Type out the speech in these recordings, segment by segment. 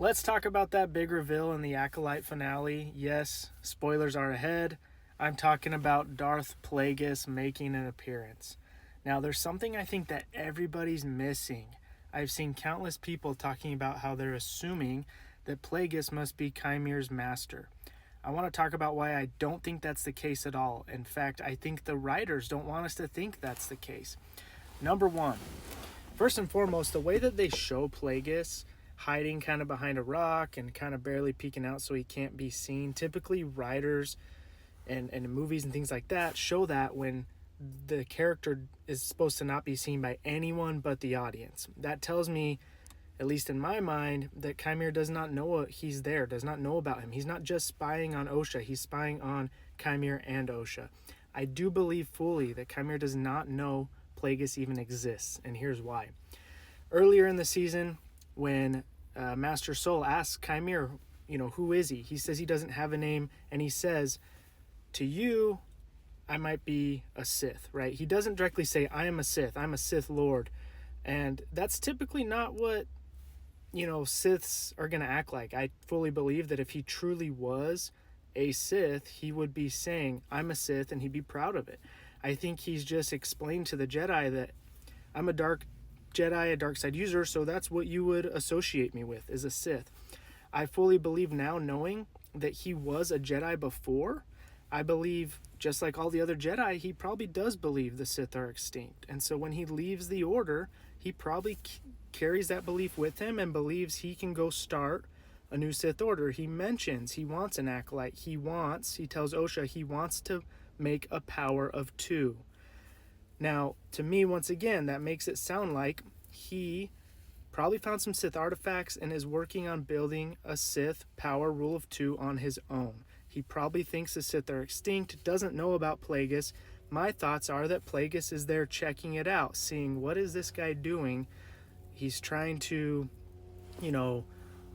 Let's talk about that big reveal in the Acolyte finale. Yes, spoilers are ahead. I'm talking about Darth Plagueis making an appearance. Now, there's something I think that everybody's missing. I've seen countless people talking about how they're assuming that Plagueis must be Chymere's master. I want to talk about why I don't think that's the case at all. In fact, I think the writers don't want us to think that's the case. Number one, first and foremost, the way that they show Plagueis hiding kind of behind a rock and kind of barely peeking out so he can't be seen. Typically, writers and movies and things like that show that when the character is supposed to not be seen by anyone but the audience. That tells me, at least in my mind, that Chimere does not know he's there, does not know about him. He's not just spying on Osha, he's spying on Chimere and Osha. I do believe fully that Chimere does not know Plagueis even exists, and here's why. Earlier in the season, when Master Soul asks Chimere, who is he? He says he doesn't have a name, and he says, to you, I might be a Sith, right? He doesn't directly say, I am a Sith, I'm a Sith Lord. And that's typically not what, Siths are going to act like. I fully believe that if he truly was a Sith, he would be saying, I'm a Sith, and he'd be proud of it. I think he's just explained to the Jedi that I'm a dark Jedi, a dark side user, so that's what you would associate me with, is a Sith. I fully believe now, knowing that he was a Jedi before, I believe, just like all the other Jedi, he probably does believe the Sith are extinct. And so when he leaves the Order, he probably carries that belief with him and believes he can go start a new Sith Order. He mentions he wants an Acolyte. He tells Osha he wants to make a power of 2. Now, to me, once again, that makes it sound like he probably found some Sith artifacts and is working on building a Sith power rule of 2 on his own. He probably thinks the Sith are extinct, doesn't know about Plagueis. My thoughts are that Plagueis is there checking it out, seeing what is this guy doing. He's trying to,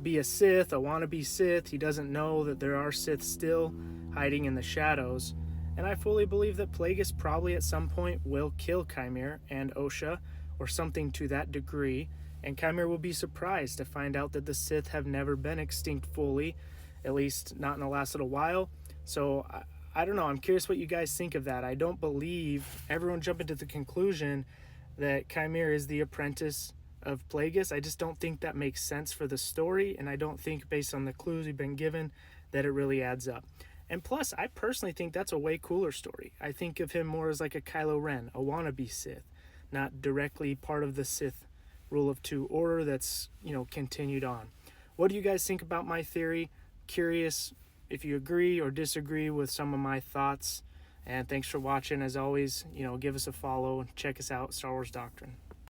be a Sith, a wannabe Sith. He doesn't know that there are Sith still hiding in the shadows. And I fully believe that Plagueis probably at some point will kill Chimere and Osha, or something to that degree, and Chimere will be surprised to find out that the Sith have never been extinct fully, at least not in the last little while. So I don't know, I'm curious what you guys think of that. I don't believe everyone jumping to the conclusion that Chimere is the apprentice of Plagueis. I just don't think that makes sense for the story, and I don't think, based on the clues we've been given, that it really adds up. And plus, I personally think that's a way cooler story. I think of him more as like a Kylo Ren, a wannabe Sith, not directly part of the Sith Rule of 2 order that's, continued on. What do you guys think about my theory? Curious if you agree or disagree with some of my thoughts. And thanks for watching. As always, give us a follow and check us out, Star Wars Doctrine.